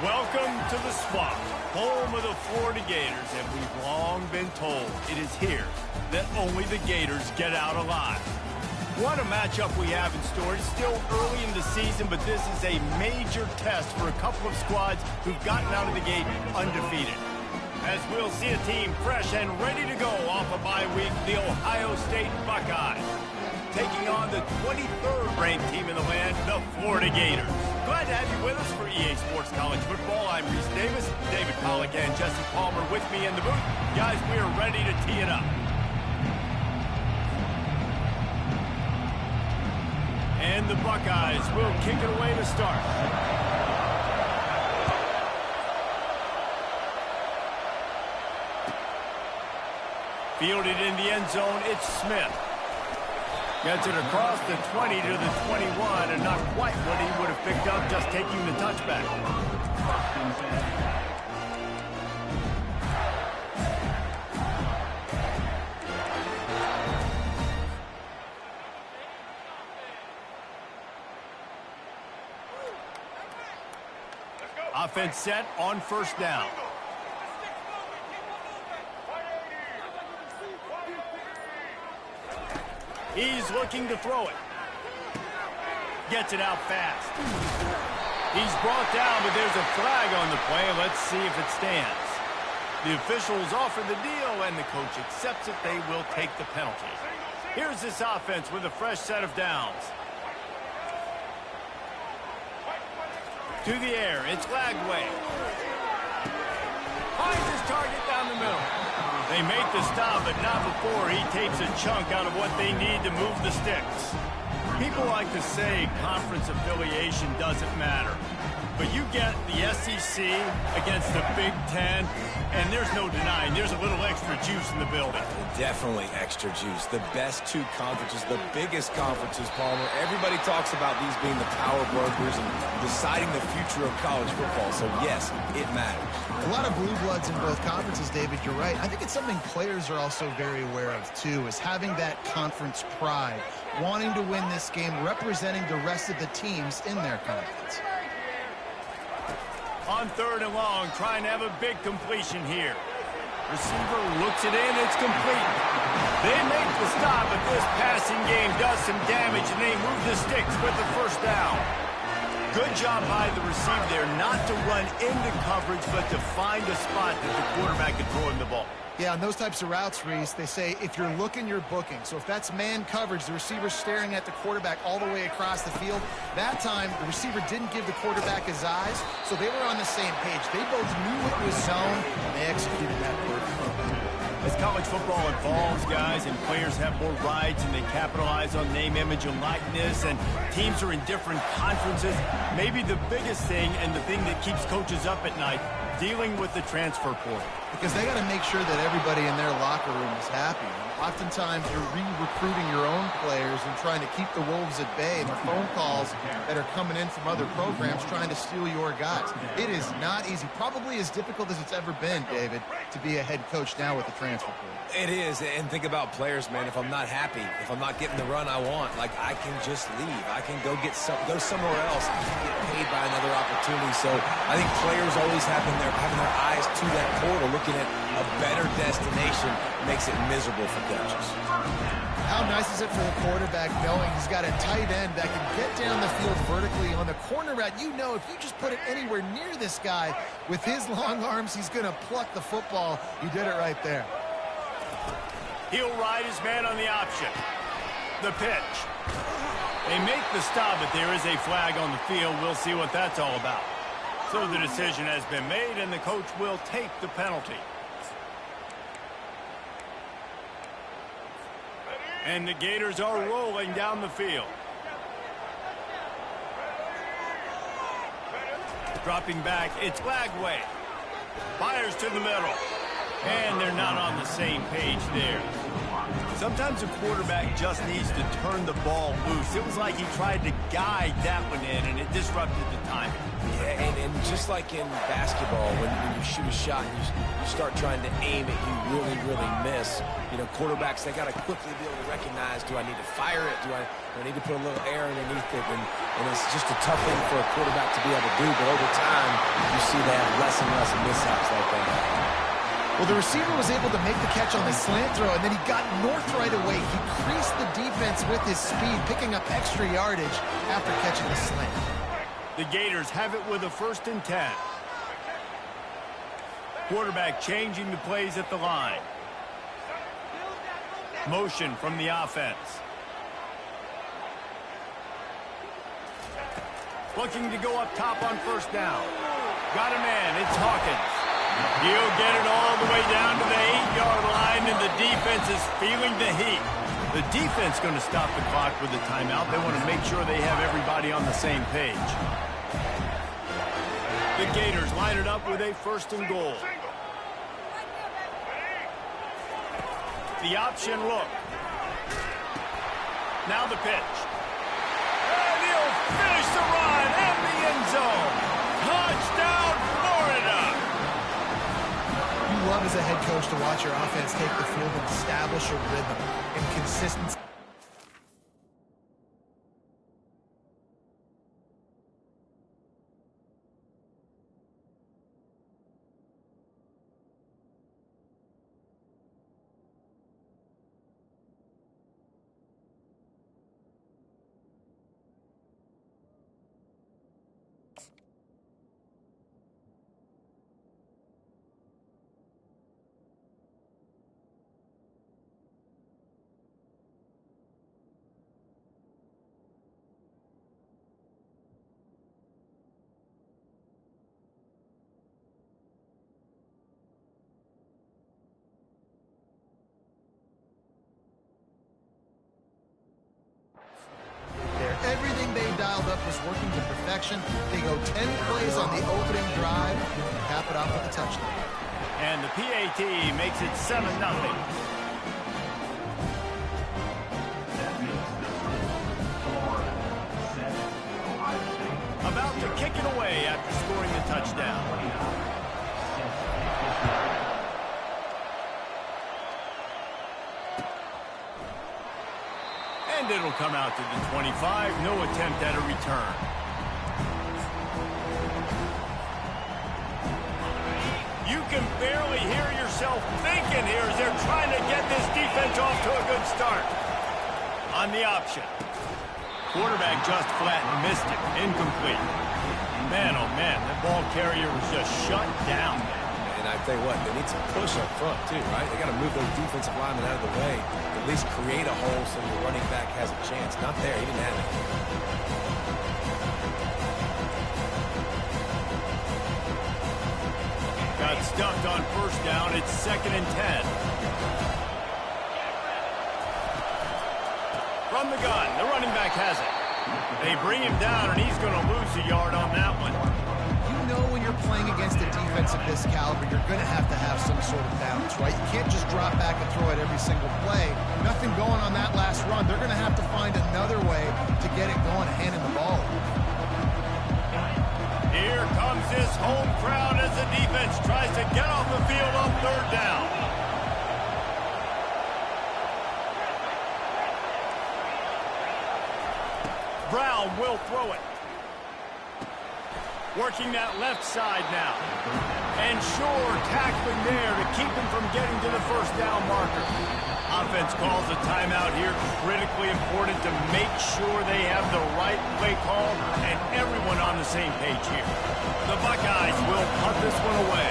Welcome to the Swamp, home of the Florida Gators, and we've long been told it is here that only the Gators get out alive. What a matchup we have in store. It's still early in the season, but this is a major test for a couple of squads who've gotten out of the gate undefeated. As we'll see a team fresh and ready to go off a bye week, the Ohio State Buckeyes, taking on the 23rd ranked team in the land, the Florida Gators. Glad to have you with us for EA Sports College Football. I'm Reese Davis, David Pollack, and Jesse Palmer with me in the booth. Guys, we are ready to tee it up. And the Buckeyes will kick it away to start. Fielded in the end zone, it's Smith. Gets it across the 20 to the 21, and not quite what he would have picked up just taking the touchback. Offense set on first down. He's looking to throw it. Gets it out fast. He's brought down, but there's a flag on the play. Let's see if it stands. The officials offer the deal, and the coach accepts it. They will take the penalty. Here's this offense with a fresh set of downs. To the air, it's Lagway. Finds his target down the middle. They make the stop, but not before he takes a chunk out of what they need to move the sticks. People like to say conference affiliation doesn't matter. But you get the SEC against the Big Ten, and there's no denying there's a little extra juice in the building. Definitely extra juice. The best two conferences, the biggest conferences, Palmer. Everybody talks about these being the power brokers and deciding the future of college football. So, yes, it matters. A lot of blue bloods in both conferences, David. You're right. I think it's something players are also very aware of, too, is having that conference pride, wanting to win this game, representing the rest of the teams in their conference. On third and long, trying to have a big completion here. Receiver looks it in, it's complete. They make the stop, but this passing game does some damage, and they move the sticks with the first down. Good job by the receiver there, not to run into coverage, but to find a spot that the quarterback can throw him the ball. Yeah, on those types of routes, Reese, they say if you're looking, you're booking. So if that's man coverage, the receiver's staring at the quarterback all the way across the field. That time, the receiver didn't give the quarterback his eyes, so they were on the same page. They both knew it was zone, and they executed that perfectly. As college football evolves, guys, and players have more rights and they capitalize on name, image, and likeness, and teams are in different conferences, maybe the biggest thing and the thing that keeps coaches up at night, dealing with the transfer portal. Because they got to make sure that everybody in their locker room is happy. And oftentimes, you're re-recruiting your own players and trying to keep the wolves at bay. And the phone calls that are coming in from other programs trying to steal your guys. It is not easy. Probably as difficult as it's ever been, David, to be a head coach now with the transfer portal. It is, and think about players, man. If I'm not happy, if I'm not getting the run I want, like, I can just leave. I can go somewhere else and get paid by another opportunity. So I think players always having their eyes to that portal, looking at a better destination, makes it miserable for coaches. How nice is it for the quarterback knowing he's got a tight end that can get down the field vertically on the corner route? You know, if you just put it anywhere near this guy with his long arms, he's going to pluck the football. You did it right there. He'll ride his man on the option. The pitch. They make the stop, but there is a flag on the field. We'll see what that's all about. So the decision has been made, and the coach will take the penalty. And the Gators are rolling down the field. Dropping back, it's Lagway. Fires to the middle. And they're not on the same page there. Sometimes a quarterback just needs to turn the ball loose. It was like he tried to guide that one in, and it disrupted the timing. Yeah, and just like in basketball, when you shoot a shot and you start trying to aim it, you really miss. You know, quarterbacks, they got to quickly be able to recognize, do I need to fire it? Do I need to put a little air underneath it? And it's just a tough thing for a quarterback to be able to do. But over time, you see they have less and less mishaps like that. Well, the receiver was able to make the catch on the slant throw, and then he got north right away. He creased the defense with his speed, picking up extra yardage after catching the slant. The Gators have it with a 1st and 10. Quarterback changing the plays at the line. Motion from the offense. Looking to go up top on 1st down. Got a man. It's Hawkins. He'll get it all the way down to the 8-yard line, and the defense is feeling the heat. The defense going to stop the clock with a timeout. They want to make sure they have everybody on the same page. The Gators line it up with a 1st and goal. The option look. Now the pitch. And he'll finish the run in the end zone. Touchdown, Florida! You love as a head coach to watch your offense take the field and establish a rhythm and consistency. Everything they dialed up was working to perfection. They go 10 plays on the opening drive and cap it off with a touchdown. And the PAT makes it 7-0. About to kick it away after scoring the touchdown. And it'll come out to the 25. No attempt at a return. You can barely hear yourself thinking here as they're trying to get this defense off to a good start. On the option. Quarterback just flat and missed it. Incomplete. Man, oh man, that ball carrier was just shut down there. And I tell you what, they need some push up front too, right? They got to move those defensive linemen out of the way. At least create a hole so your running back has a chance. Not there, he didn't have it. Got stuffed on 1st down. It's 2nd and 10. From the gun, the running back has it. They bring him down, and he's going to lose a yard on that one. You know when you're playing against a defense of this caliber, you're going to have some sort of balance, right? You can't just drop back and throw it every single play. Nothing going on that last run. They're going to have to find another way to get it going, handing the ball. Here comes this home crowd as the defense tries to get off the field on 3rd down. Brown will throw it. Working that left side now. And sure, tackling there to keep him from getting to the 1st down marker. Offense calls a timeout here. Critically important to make sure they have the right play call and everyone on the same page here. The Buckeyes will punt this one away.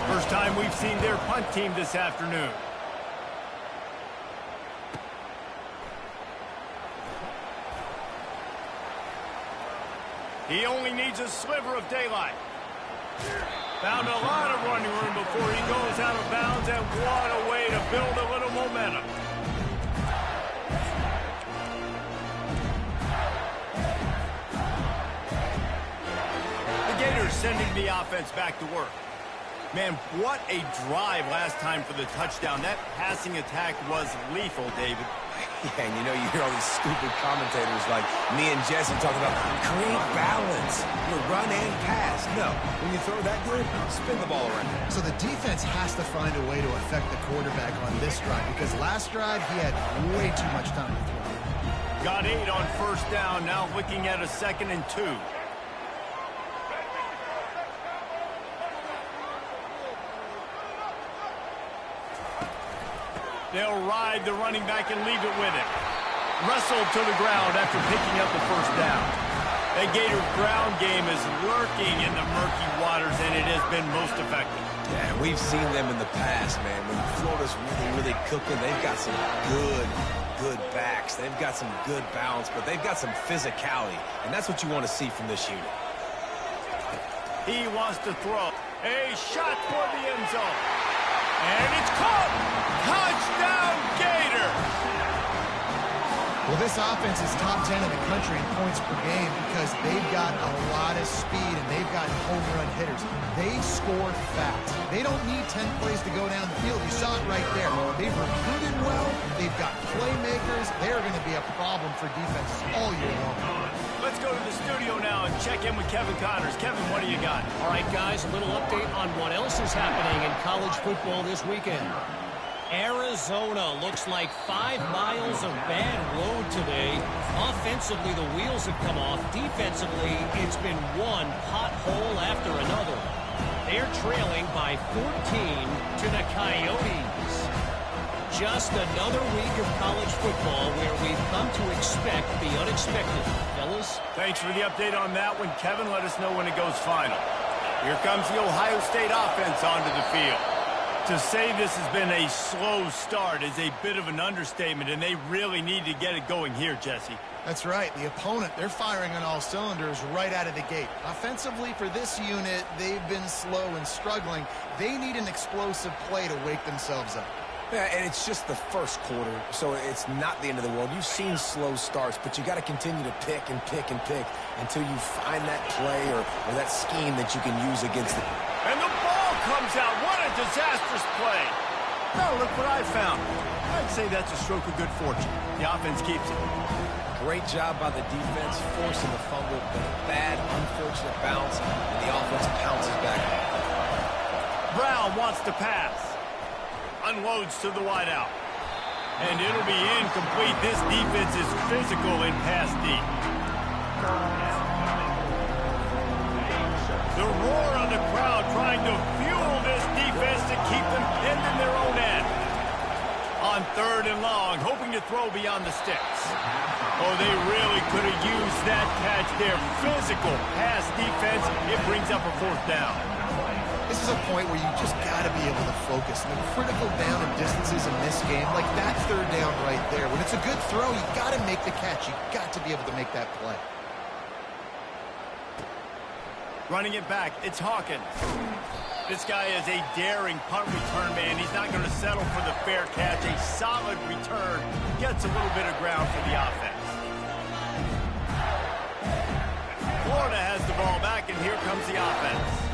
First time we've seen their punt team this afternoon. He only needs a sliver of daylight. Found a lot of running room before he goes out of bounds, and what a way to build a little momentum. The Gators sending the offense back to work. Man, what a drive last time for the touchdown. That passing attack was lethal, David. Yeah, and you know, you hear all these stupid commentators like me and Jesse talking about create balance, run and pass. No, when you throw that good, spin the ball around. So the defense has to find a way to affect the quarterback on this drive because last drive he had way too much time to throw. Got 8 on first down, now looking at a 2nd and 2. They'll ride the running back and leave it with him. Wrestled to the ground after picking up the first down. That Gator ground game is lurking in the murky waters, and it has been most effective. Yeah, we've seen them in the past, man. When Florida's really cooking, they've got some good backs. They've got some good balance, but they've got some physicality, and that's what you want to see from this unit. He wants to throw. A shot toward the end zone. And it's caught! Touchdown, Gators! Well, this offense is top 10 in the country in points per game because they've got a lot of speed and they've got home run hitters. They score fast. They don't need 10 plays to go down the field. You saw it right there. They've recruited well. They've got playmakers. They're going to be a problem for defenses all year long. Let's go to the studio now and check in with Kevin Connors. Kevin, what do you got? All right, guys, a little update on what else is happening in college football this weekend. Arizona looks like 5 miles of bad road today. Offensively, the wheels have come off. Defensively, it's been one pothole after another. They're trailing by 14 to the Coyotes. Just another week of college football where we've come to expect the unexpected. Fellas? Thanks for the update on that one, Kevin. Let us know when it goes final. Here comes the Ohio State offense onto the field. To say this has been a slow start is a bit of an understatement, and they really need to get it going here, Jesse. That's right. The opponent, they're firing on all cylinders right out of the gate. Offensively, for this unit, they've been slow and struggling. They need an explosive play to wake themselves up. Yeah, and it's just the first quarter, so it's not the end of the world. You've seen slow starts, but you got to continue to pick and pick and pick until you find that play or that scheme that you can use against it. And the ball comes out. What a disastrous play. Oh, look what I found. I'd say that's a stroke of good fortune. The offense keeps it. Great job by the defense, forcing the fumble, but a bad, unfortunate bounce, and the offense pounces back. Brown wants to pass. Unloads to the wideout. And it'll be incomplete. This defense is physical in pass deep. The roar of the crowd trying to fuel this defense to keep them pinned in their own end. On 3rd and long, hoping to throw beyond the sticks. Oh, they really could have used that catch there. Physical pass defense. It brings up a 4th down. This is a point where you just got to be able to focus. The critical down and distances in this game, like that 3rd down right there. When it's a good throw, you got to make the catch. You got to be able to make that play. Running it back, it's Hawkins. This guy is a daring punt return man. He's not going to settle for the fair catch. A solid return gets a little bit of ground for the offense. Florida has the ball back, and here comes the offense.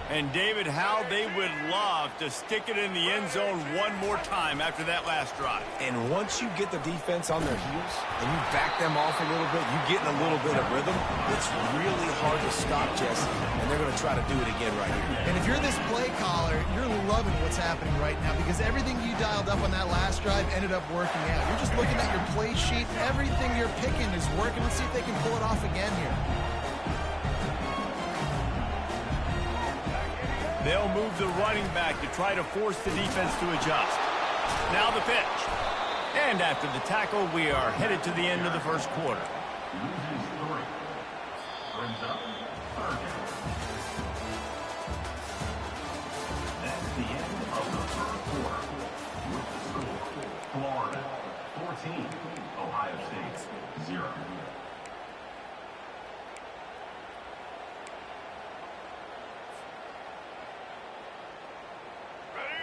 And, David, how they would love to stick it in the end zone one more time after that last drive. And once you get the defense on their heels and you back them off a little bit, you get in a little bit of rhythm, it's really hard to stop, Jesse, and they're going to try to do it again right here. And if you're this play caller, you're loving what's happening right now because everything you dialed up on that last drive ended up working out. You're just looking at your play sheet. Everything you're picking is working. Let's see if they can pull it off again here. They'll move the running back to try to force the defense to adjust. Now the pitch. And after the tackle, we are headed to the end of the first quarter. Brings up 3rd down. That's the end of the first quarter. With the score, Florida 14, Ohio State 0.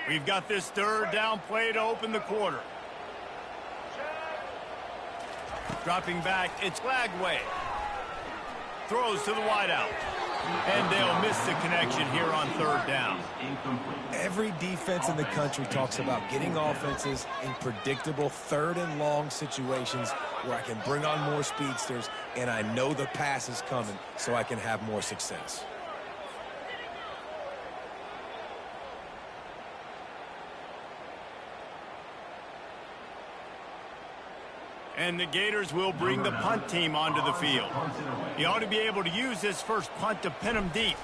We've got this 3rd down play to open the quarter. Dropping back, it's Flagway. Throws to the wideout. And they'll miss the connection here on third down. Every defense in the country talks about getting offenses in predictable third and long situations where I can bring on more speedsters and I know the pass is coming so I can have more success. And the Gators will bring the punt team onto the field. He ought to be able to use this first punt to pin them deep.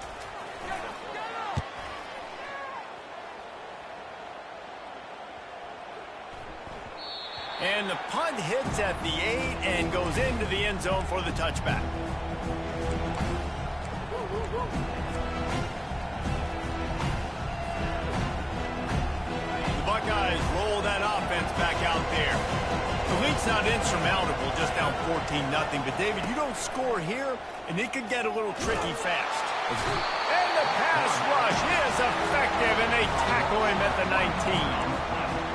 And the punt hits at the 8 and goes into the end zone for the touchback. The Buckeyes roll that offense back out there. The lead's not insurmountable, just down 14-0. But, David, you don't score here, and it could get a little tricky fast. And the pass rush is effective, and they tackle him at the 19.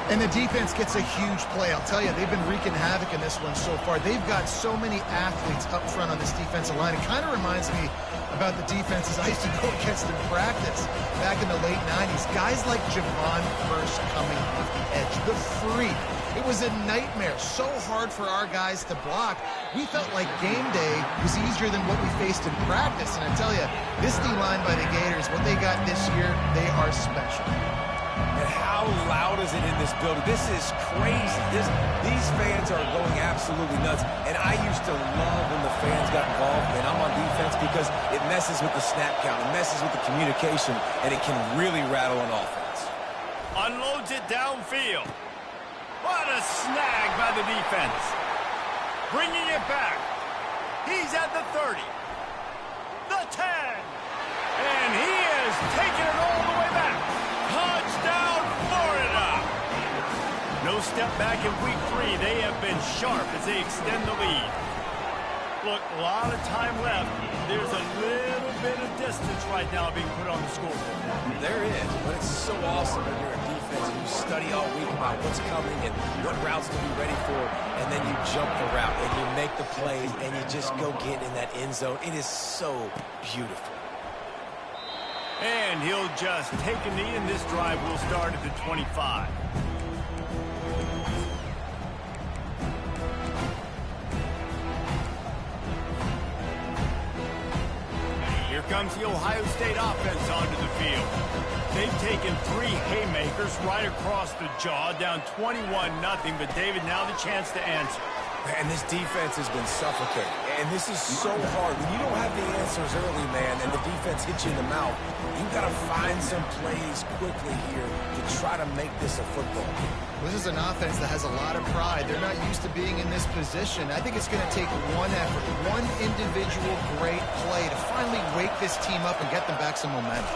And the defense gets a huge play. I'll tell you, they've been wreaking havoc in this one so far. They've got so many athletes up front on this defensive line. It kind of reminds me about the defenses I used to go against in practice back in the late 90s. Guys like Javon First coming off the edge, the freak. It was a nightmare. So hard for our guys to block. We felt like game day was easier than what we faced in practice. And I tell you, this D-line by the Gators, what they got this year, they are special. And how loud is it in this building? This is crazy. These fans are going absolutely nuts. And I used to love when the fans got involved, and I'm on defense because it messes with the snap count. It messes with the communication, and it can really rattle an offense. Unloads it downfield. What a snag by the defense. Bringing it back. He's at the 30. The 10. And he is taking it all the way back. Touchdown, Florida! No step back in week 3. They have been sharp as they extend the lead. Look, a lot of time left. There's a little bit of distance right now being put on the scoreboard. There is, but it's so awesome when you're a defense and you study all week about what's coming and what routes to be ready for, and then you jump the route and you make the plays and you just go get in that end zone. It is so beautiful. And he'll just take a knee, and this drive will start at the 25. Here comes the Ohio State offense onto the field. They've taken 3 haymakers right across the jaw, down 21-0. But, David, now the chance to answer. And this defense has been suffocating. And this is so hard. When you don't have the answers early, man, and the defense hits you in the mouth, you've got to find some plays quickly here to try to make this a football game. This is an offense that has a lot of pride. They're not used to being in this position. I think it's going to take one effort, one individual great play to finally wake this team up and get them back some momentum.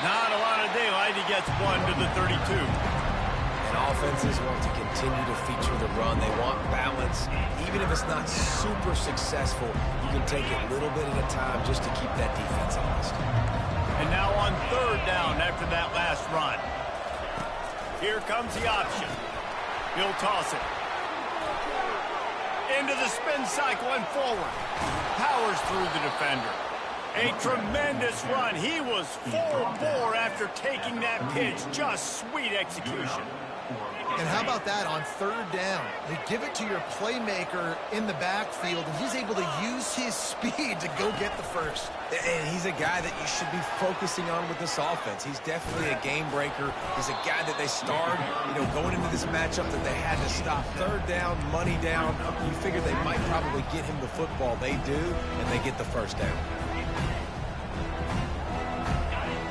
Not a lot of daylight. He gets 1 to the 32. And offenses want to continue to feature the run. They want balance. Even if it's not super successful, you can take it a little bit at a time just to keep that defense honest. And now on third down after that last run. Here comes the option. He'll toss it. Into the spin cycle and forward. Powers through the defender. A tremendous run. He was 4-4 after taking that pitch. Just sweet execution. And how about that on third down? They give it to your playmaker in the backfield, and he's able to use his speed to go get the first. And he's a guy that you should be focusing on with this offense. He's definitely a game breaker. He's a guy that they starred, going into this matchup that they had to stop. Third down, money down. You figure they might probably get him the football. They do, and they get the first down.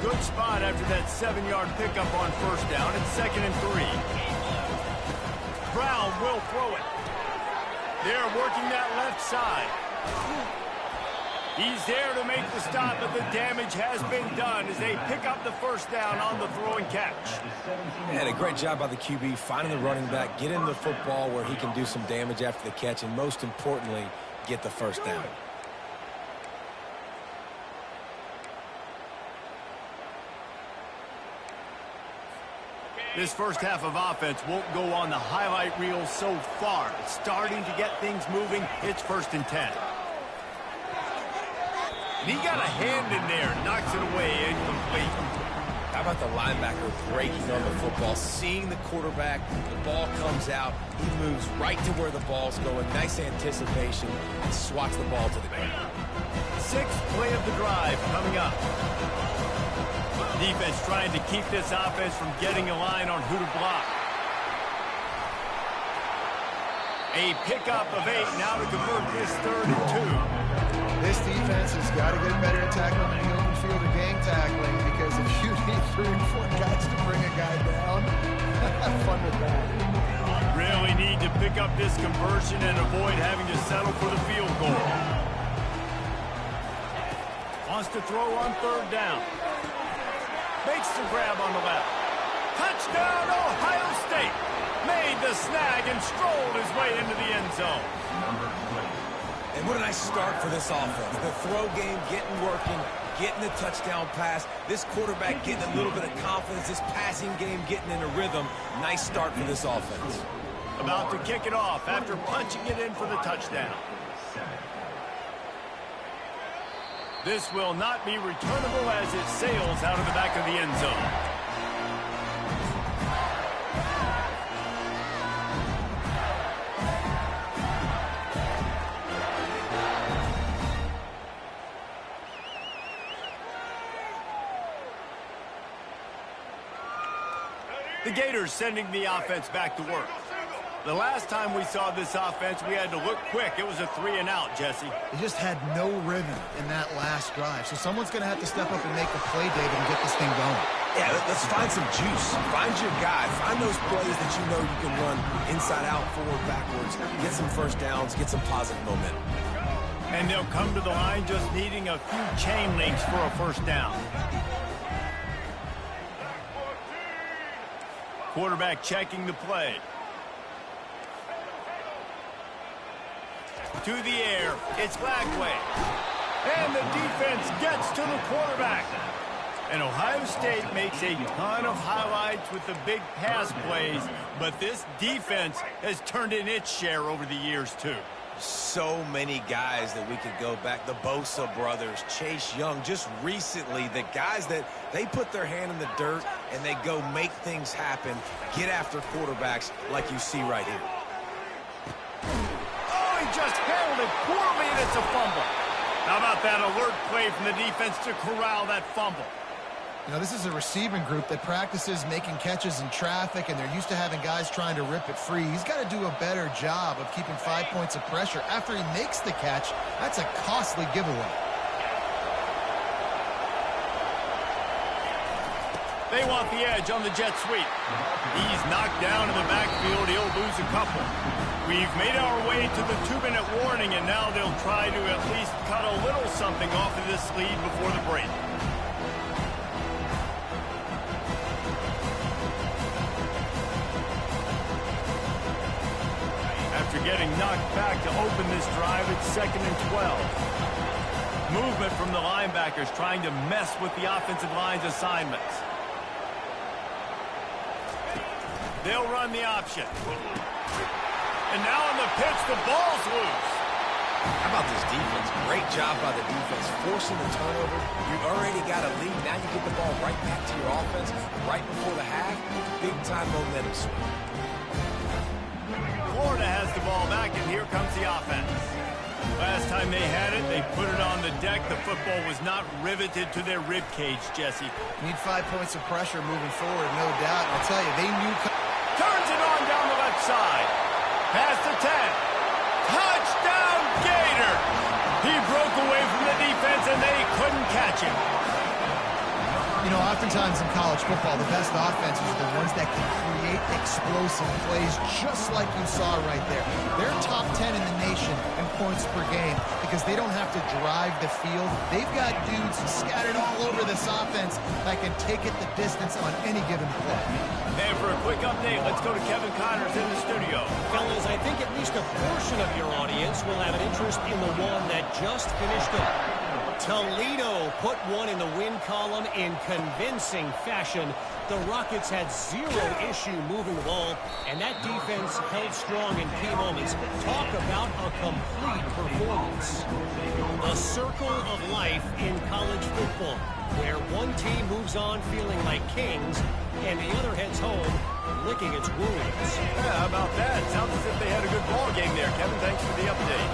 Good spot after that 7-yard pickup on first down. It's 2nd and 3. Brown will throw it. They're working that left side. He's there to make the stop, but the damage has been done as they pick up the first down on the throw and catch. And a great job by the QB finding the running back, get him the football where he can do some damage after the catch, and most importantly, get the first down. This first half of offense won't go on the highlight reel so far. It's starting to get things moving. It's 1st and 10. And he got a hand in there, knocks it away, incomplete. How about the linebacker breaking on the football, seeing the quarterback, the ball comes out, he moves right to where the ball's going, nice anticipation, and swats the ball to the ground. Sixth play of the drive coming up. Defense trying to keep this offense from getting a line on who to block. A pickup of 8 now to convert this 3rd and 2. This defense has got to get better at tackling in the open field or gang tackling, because if you need 3 or 4 guys to bring a guy down, have fun with that. Really need to pick up this conversion and avoid having to settle for the field goal. Wants to throw on 3rd down. Makes the grab on the left. Touchdown, Ohio State. Made the snag and strolled his way into the end zone. And what a nice start for this offense. The throw game getting working, getting the touchdown pass. This quarterback getting a little bit of confidence. This passing game getting in a rhythm. Nice start for this offense. About to kick it off after punching it in for the touchdown. This will not be returnable as it sails out of the back of the end zone. The Gators sending the offense back to work. The last time we saw this offense, we had to look quick. It was a 3-and-out, Jesse. They just had no rhythm in that last drive. So someone's going to have to step up and make a play, David, and get this thing going. Yeah, let's find some juice. Find your guy. Find those plays that you know you can run inside out, forward, backwards. Get some first downs. Get some positive momentum. And they'll come to the line just needing a few chain links for a first down. Quarterback checking the play. To the air, it's Lagway. And the defense gets to the quarterback. And Ohio State makes a ton of highlights with the big pass plays, but this defense has turned in its share over the years, too. So many guys that we could go back. The Bosa brothers, Chase Young, just recently, the guys that they put their hand in the dirt and they go make things happen, get after quarterbacks like you see right here. Oh, he just handled it poorly, and it's a fumble. How about that alert play from the defense to corral that fumble? You know, this is a receiving group that practices making catches in traffic, and they're used to having guys trying to rip it free. He's got to do a better job of keeping 5 points of pressure. After he makes the catch, that's a costly giveaway. They want the edge on the jet sweep. He's knocked down in the backfield. He'll lose a couple. We've made our way to the 2-minute warning, and now they'll try to at least cut a little something off of this lead before the break. After getting knocked back to open this drive, it's 2nd and 12. Movement from the linebackers trying to mess with the offensive line's assignments. They'll run the option. And now on the pitch, the ball's loose. How about this defense? Great job by the defense, forcing the turnover. You've already got a lead. Now you get the ball right back to your offense right before the half. Big-time momentum swing. Florida has the ball back, and here comes the offense. Last time they had it, they put it on the deck. The football was not riveted to their rib cage, Jesse. Need 5 points of pressure moving forward, no doubt. And I'll tell you, they knew... Turns it on down the left side. Past the 10. Touchdown, Gator! He broke away from the defense, and they couldn't catch him. You know, oftentimes in college football, the best offenses are the ones that can create explosive plays just like you saw right there. They're top 10 in the nation in points per game because they don't have to drive the field. They've got dudes scattered all over this offense that can take it the distance on any given play. And for a quick update, let's go to Kevin Connors in the studio. Fellas, I think at least a portion of your audience will have an interest in the one that just finished up. Toledo put one in the win column in convincing fashion. The Rockets had zero issue moving the ball, and that defense held strong in key moments. Talk about a complete performance. The circle of life in college football, where one team moves on feeling like kings, and the other heads home licking its wounds. Yeah, how about that? Sounds as if they had a good ball game there, Kevin. Thanks for the update.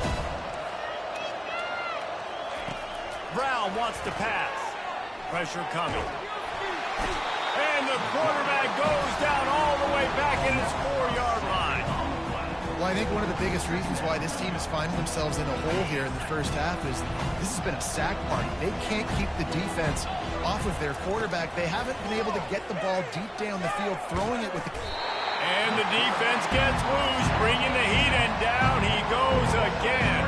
Brown wants to pass. Pressure coming. And the quarterback goes down all the way back in his 4-yard line. Well, I think one of the biggest reasons why this team is finding themselves in a hole here in the first half is this has been a sack party. They can't keep the defense off of their quarterback. They haven't been able to get the ball deep down the field, throwing it with the... And the defense gets loose, bringing the heat, and down he goes again.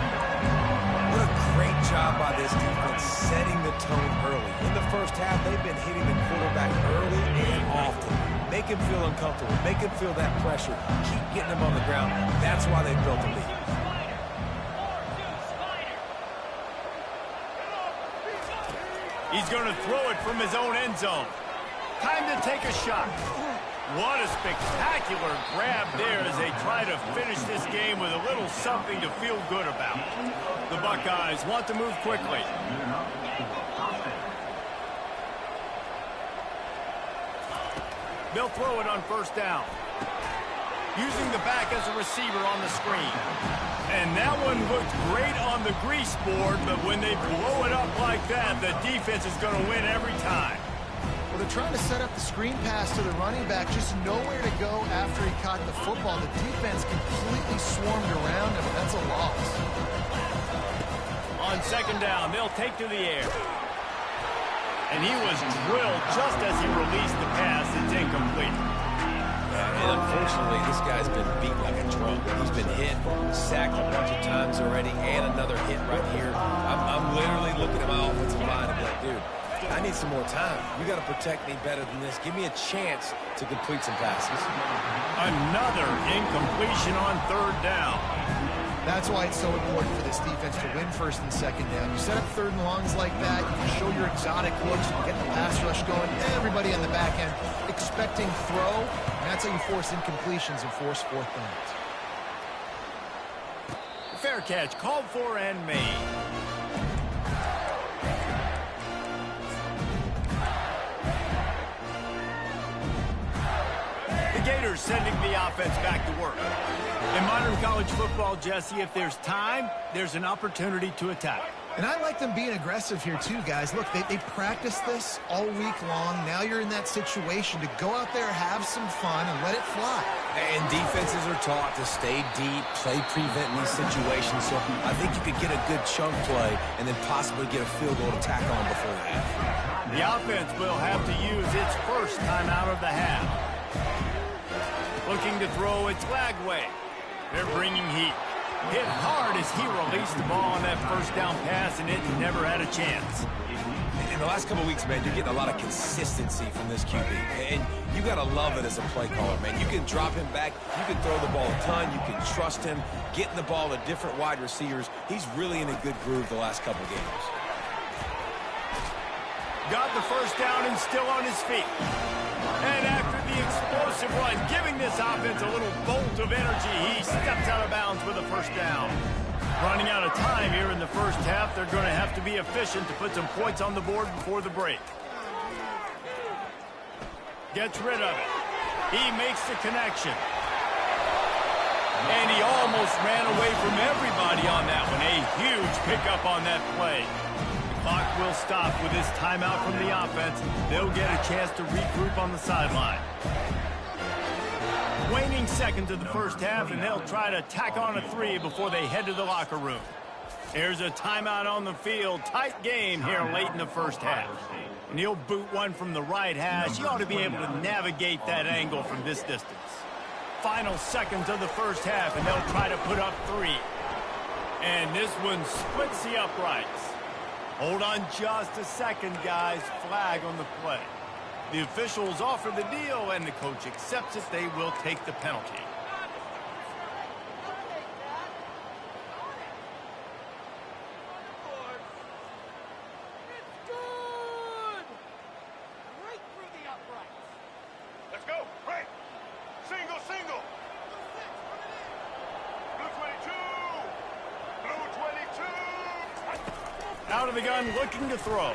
What a great job by this defense setting the tone early. In the first half, they've been hitting the quarterback early and often. Make him feel uncomfortable. Make him feel that pressure. Keep getting him on the ground. That's why they built the lead. He's going to throw it from his own end zone. Time to take a shot. What a spectacular grab there as they try to finish this game with a little something to feel good about. The Buckeyes want to move quickly. They'll throw it on first down. Using the back as a receiver on the screen. And that one looked great on the grease board, but when they blow it up like that, the defense is going to win every time. Well, they're trying to set up the screen pass to the running back, just nowhere to go after he caught the football. The defense completely swarmed around him, and that's a loss. On second down, they'll take to the air. And he was drilled just as he released the pass. It's incomplete. And unfortunately, this guy's been beat like a drum. He's been hit, sacked a bunch of times already, and another hit right here. I'm literally looking at my offensive line and be like, dude, I need some more time. You got to protect me better than this. Give me a chance to complete some passes. Another incompletion on third down. That's why it's so important for this defense to win first and second down. You set up third and longs like that, you can show your exotic looks, you get the pass rush going, everybody on the back end expecting throw, and that's how you force incompletions and force fourth downs. Fair catch, called for and made. The Gators sending the offense back to work. In modern college football, Jesse, if there's time, there's an opportunity to attack. And I like them being aggressive here too, guys. Look, they practiced this all week long. Now you're in that situation to go out there, have some fun, and let it fly. And defenses are taught to stay deep, play prevent in these situations. So I think you could get a good chunk play and then possibly get a field goal to tack on before the half. The offense will have to use its first time out of the half. Looking to throw its flag way. They're bringing heat. Hit hard as he released the ball on that first down pass, and it never had a chance. In the last couple of weeks, man, you're getting a lot of consistency from this QB. And you got to love it as a play caller, man. You can drop him back. You can throw the ball a ton. You can trust him, getting the ball to different wide receivers. He's really in a good groove the last couple of games. Got the first down and still on his feet. And after the explosive run, giving this offense a little bolt of energy, he steps out of bounds with a first down. Running out of time here in the first half, they're going to have to be efficient to put some points on the board before the break. Gets rid of it. He makes the connection. And he almost ran away from everybody on that one. A huge pickup on that play. Clock will stop with this timeout from the offense. They'll get a chance to regroup on the sideline. Waning seconds of the first half, and they'll try to tack on a 3 before they head to the locker room. There's a timeout on the field. Tight game here late in the first half. And he'll boot one from the right hash. He ought to be able to navigate that angle from this distance. Final seconds of the first half, and they'll try to put up 3. And this one splits the uprights. Hold on just a second, guys. Flag on the play. The officials offer the deal, and the coach accepts it. They will take the penalty. Out of the gun, looking to throw.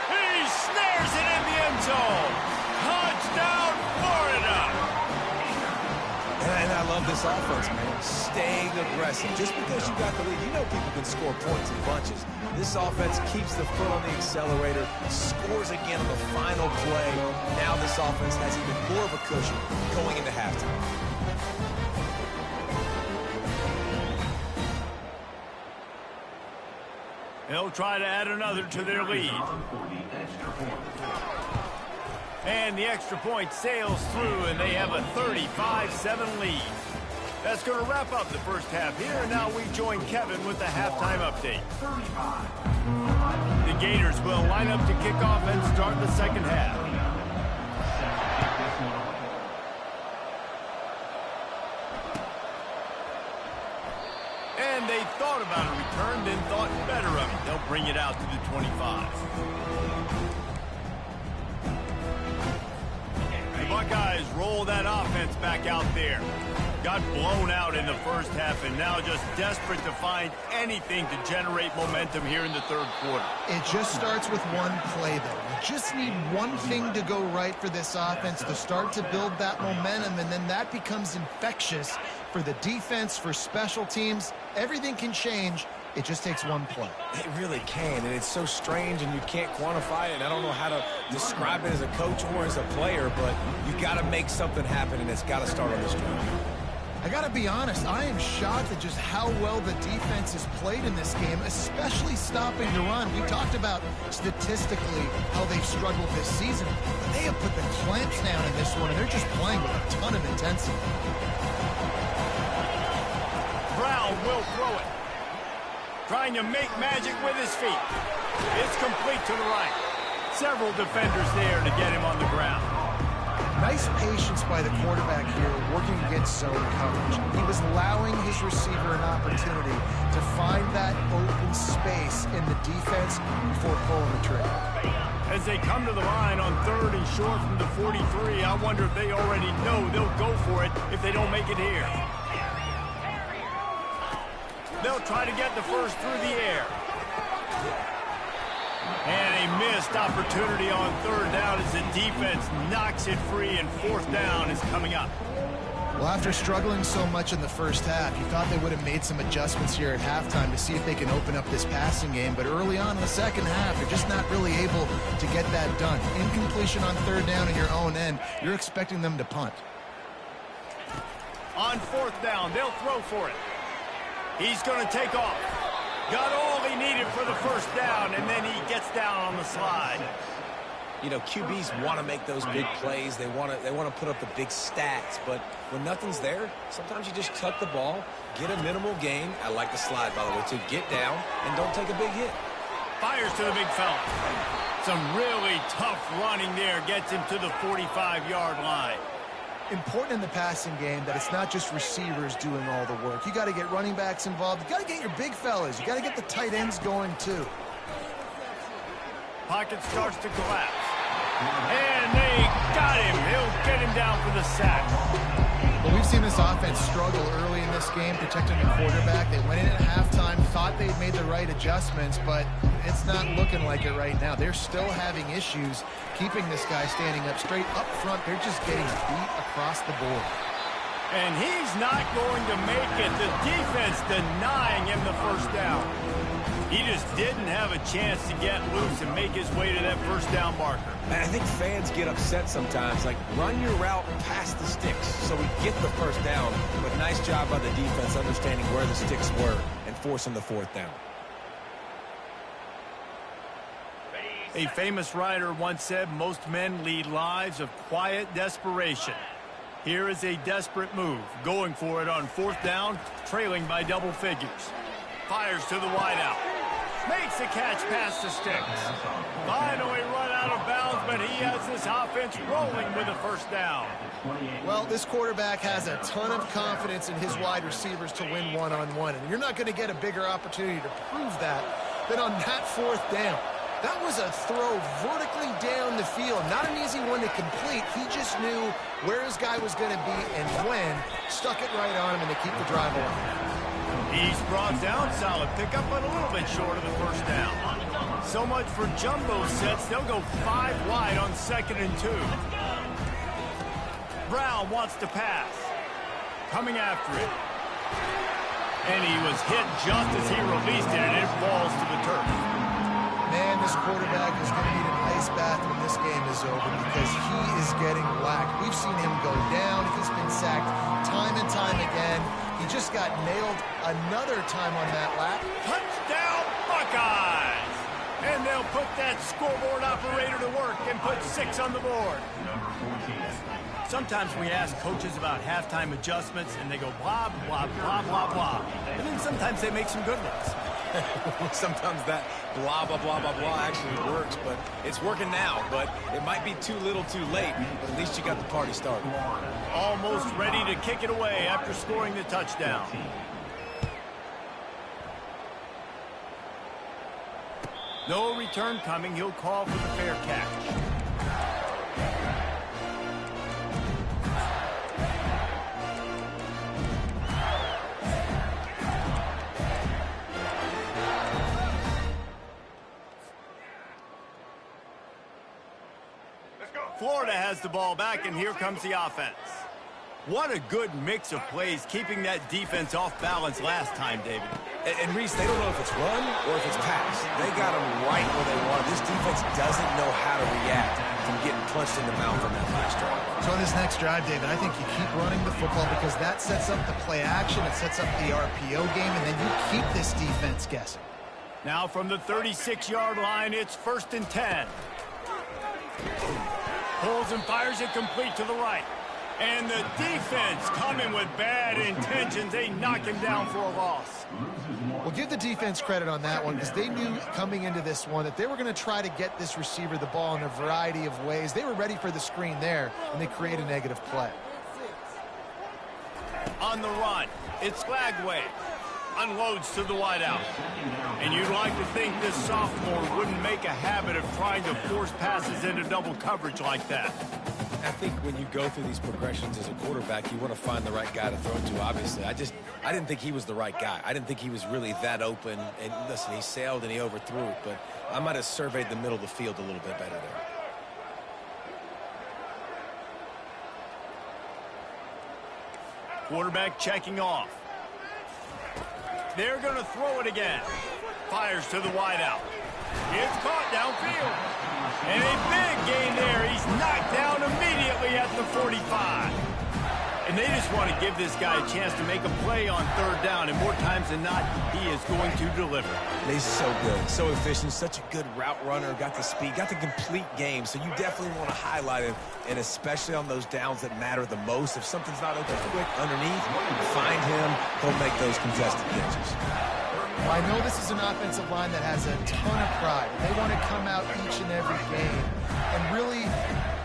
He snares it in the end zone. Touchdown, Florida. And I love this offense, man. Staying aggressive. Just because you got the lead, you know people can score points in bunches. This offense keeps the foot on the accelerator, scores again on the final play. Now this offense has even more of a cushion going into halftime. They'll try to add another to their lead. And the extra point sails through, and they have a 35-7 lead. That's going to wrap up the first half here, and now we join Kevin with the halftime update. The Gators will line up to kick off and start the second half. And they thought about a return, then thought better of it. They'll bring it out to the 25. The Buckeyes roll that offense back out there. Got blown out in the first half and now just desperate to find anything to generate momentum here in the third quarter. It just starts with one play, though. You just need one thing to go right for this offense to start to build that momentum, and then that becomes infectious for the defense, for special teams. Everything can change. It just takes one play. It really can, and it's so strange, and you can't quantify it. I don't know how to describe it as a coach or as a player, but you got to make something happen, and it's got to start on this drive. I got to be honest, I am shocked at just how well the defense has played in this game, especially stopping the run. We talked about statistically how they've struggled this season, but they have put the clamps down in this one, and they're just playing with a ton of intensity. Brown will throw it. Trying to make magic with his feet. It's complete to the right. Several defenders there to get him on the ground. Nice patience by the quarterback here, working against zone coverage. He was allowing his receiver an opportunity to find that open space in the defense before pulling the trigger. As they come to the line on 3rd and short from the 43, I wonder if they already know they'll go for it if they don't make it here. They'll try to get the first through the air. And a missed opportunity on 3rd down as the defense knocks it free, and 4th down is coming up. Well, after struggling so much in the first half, you thought they would have made some adjustments here at halftime to see if they can open up this passing game. But early on in the second half, they're just not really able to get that done. Incompletion on 3rd down in your own end, you're expecting them to punt. On 4th down, they'll throw for it. He's going to take off. Got all he needed for the first down, and then he gets down on the slide. You know, QBs want to make those big plays. They want to put up the big stats. But when nothing's there, sometimes you just tuck the ball, get a minimal gain. I like the slide, by the way, too. Get down and don't take a big hit. Fires to the big fella. Some really tough running there gets him to the 45-yard line. Important in the passing game that it's not just receivers doing all the work. You got to get running backs involved. You got to get your big fellas. You got to get the tight ends going too. Pocket starts to collapse. And they got him. He'll get him down for the sack. Well, we've seen this offense struggle early in this game protecting the quarterback. They went in at halftime, thought they'd made the right adjustments, but it's not looking like it right now. They're still having issues keeping this guy standing up straight. Up front, they're just getting beat across the board. And he's not going to make it. The defense denying him the first down. He just didn't have a chance to get loose and make his way to that first down marker. And I think fans get upset sometimes. Like, run your route past the sticks so we get the first down. But nice job by the defense understanding where the sticks were and forcing the 4th down. A famous writer once said, most men lead lives of quiet desperation. Here is a desperate move, going for it on 4th down, trailing by double figures. Fires to the wideout. Makes the catch past the sticks. Finally run out of bounds, but he has this offense rolling with a first down. Well, this quarterback has a ton of confidence in his wide receivers to win one-on-one, and you're not going to get a bigger opportunity to prove that than on that 4th down. That was a throw vertically down the field. Not an easy one to complete. He just knew where his guy was going to be and when. Stuck it right on him and to keep the drive alive. He's brought down, solid pickup, but a little bit short of the first down. So much for jumbo sets. They'll go 5 wide on 2nd and 2. Brown wants to pass. Coming after it. And he was hit just as he released it, and it falls to the turf. Man, this quarterback is going to need an ice bath when this game is over because he is getting whacked. We've seen him go down. He's been sacked time and time again. He just got nailed another time on that lap. Touchdown, Buckeyes! And they'll put that scoreboard operator to work and put 6 on the board. Sometimes we ask coaches about halftime adjustments, and they go blah, blah, blah, blah, blah. And then sometimes they make some good ones. Sometimes that blah, blah, blah, blah, blah actually works, but it's working now. But it might be too little too late, but at least you got the party started. Almost ready to kick it away after scoring the touchdown. No return coming. He'll call for the fair catch. Florida has the ball back, and here comes the offense. What a good mix of plays, keeping that defense off balance last time, David. And Reese, they don't know if it's run or if it's pass. They got them right where they want. This defense doesn't know how to react from getting punched in the mouth on that last drive. So on this next drive, David, I think you keep running the football because that sets up the play action, it sets up the RPO game, and then you keep this defense guessing. Now from the 36-yard line, it's 1st and 10. Pulls and fires it complete to the right. And the defense coming with bad intentions. They knock him down for a loss. Well, give the defense credit on that one because they knew coming into this one that they were going to try to get this receiver the ball in a variety of ways. They were ready for the screen there, and they create a negative play. On the run, it's Flagway. Unloads to the wideout. And you'd like to think this sophomore wouldn't make a habit of trying to force passes into double coverage like that. I think when you go through these progressions as a quarterback, you want to find the right guy to throw to, obviously. I didn't think he was the right guy. I didn't think he was really that open. And listen, he sailed and he overthrew it, but I might have surveyed the middle of the field a little bit better there. Quarterback checking off. They're going to throw it again. Fires to the wideout. It's caught downfield. And a big gain there. He's knocked down immediately at the 45. And they just want to give this guy a chance to make a play on 3rd down. And more times than not, he is going to deliver. He's so good, so efficient, such a good route runner, got the speed, got the complete game. So you definitely want to highlight him, and especially on those downs that matter the most. If something's not open quick underneath, find him, he'll make those contested catches. I know this is an offensive line that has a ton of pride. They want to come out each and every game and really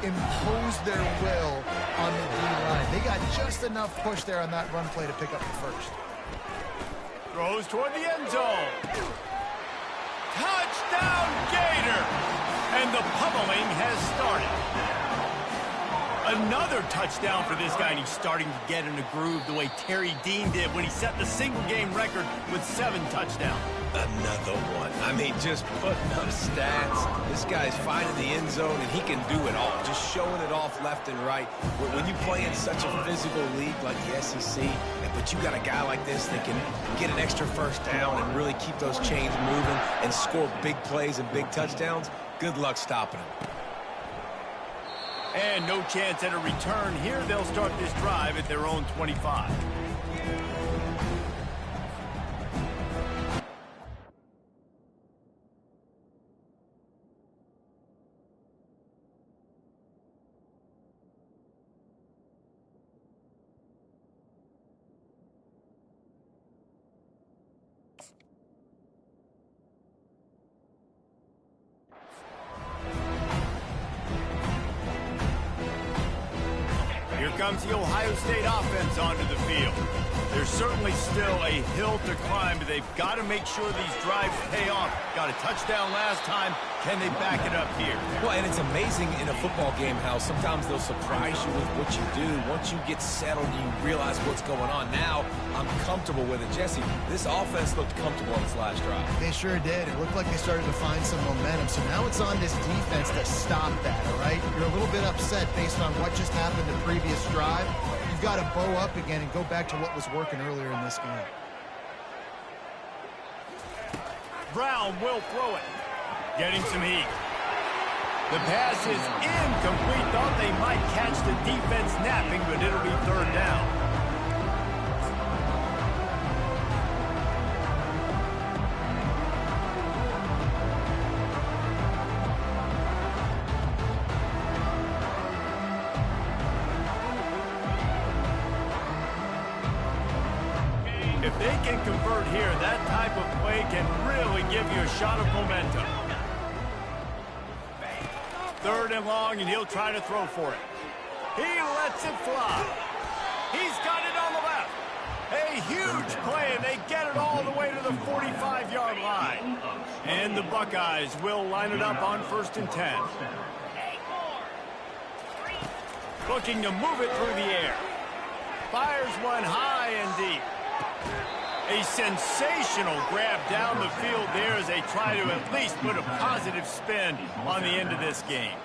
impose their will on the D-line. They got just enough push there on that run play to pick up the first. Throws toward the end zone. Touchdown, Gator! And the pummeling has started. Another touchdown for this guy, and he's starting to get in a groove the way Terry Dean did when he set the single-game record with 7 touchdowns. Another one. I mean, just putting up stats. This guy's finding the end zone, and he can do it all, just showing it off left and right. When you play in such a physical league like the SEC, but you got a guy like this that can get an extra first down and really keep those chains moving and score big plays and big touchdowns, good luck stopping him. And no chance at a return here. They'll start this drive at their own 25. Here comes the Ohio State offense onto the field. There's certainly still a hill to climb, but they've got to make sure these drives pay off. Got a touchdown last time, Can they back it up here? Well, and it's amazing in a football game how sometimes they'll surprise you with what you do. Once you get settled and you realize what's going on, now I'm comfortable with it. Jesse, this offense looked comfortable on this last drive. They sure did. It looked like they started to find some momentum. So now it's on this defense to stop that, all right? You're a little bit upset based on what just happened the previous drive. You've got to bow up again and go back to what was working earlier in this game. Brown will throw it. Getting some heat. The pass is incomplete. Thought they might catch the defense napping, but it'll be third down. If they can convert here, that type of play can really give you a shot of momentum. Third and long, and he'll try to throw for it. He lets it fly. He's got it on the left. A huge play, and they get it all the way to the 45-yard line. And the Buckeyes will line it up on 1st and 10. Looking to move it through the air. Fires one high and deep. A sensational grab down the field there as they try to at least put a positive spin on the end of this game.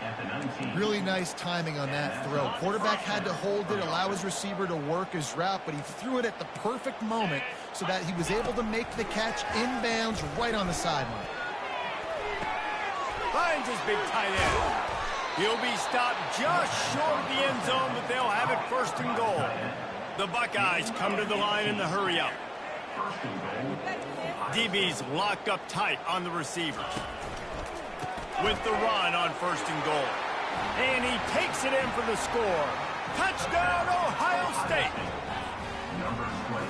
Really nice timing on that throw. Quarterback had to hold it, allow his receiver to work his route, but he threw it at the perfect moment so that he was able to make the catch inbounds right on the sideline. Finds his big tight end. He'll be stopped just short of the end zone, but they'll have it 1st and goal. The Buckeyes come to the line in the hurry-up. DB's locked up tight on the receivers. With the run on 1st and goal. And he takes it in for the score. Touchdown, Ohio State!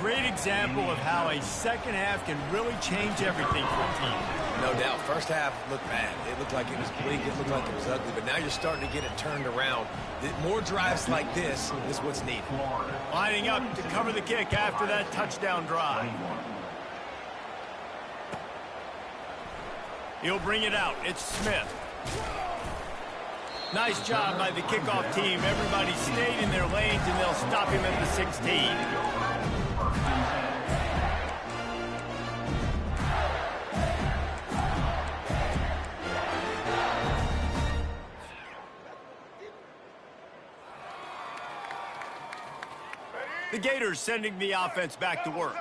Great example of how a second half can really change everything for a team. No doubt. First half looked bad. It looked like it was bleak. It looked like it was ugly. But now you're starting to get it turned around. More drives like this is what's needed. Lining up to cover the kick after that touchdown drive. He'll bring it out. It's Smith. Nice job by the kickoff team. Everybody stayed in their lanes, and they'll stop him at the 16. The Gators sending the offense back to work.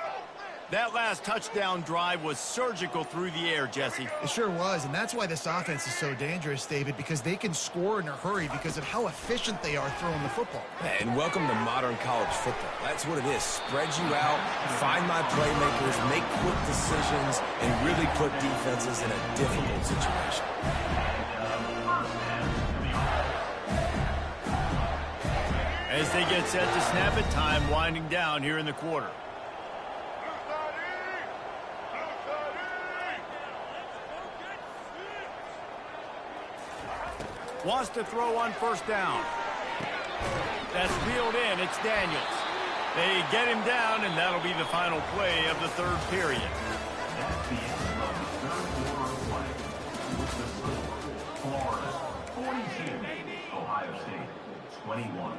That last touchdown drive was surgical through the air, Jesse. It sure was, and that's why this offense is so dangerous, David, because they can score in a hurry because of how efficient they are throwing the football. And welcome to modern college football. That's what it is. Spread you out, find my playmakers, make quick decisions, and really put defenses in a difficult situation. As they get set to snap it, time winding down here in the quarter. Wants to throw on 1st down. That's reeled in. It's Daniels. They get him down, and that'll be the final play of the 3rd period. That's the end of the 3rd quarter of play. With the score, Florida 42, Ohio State 21.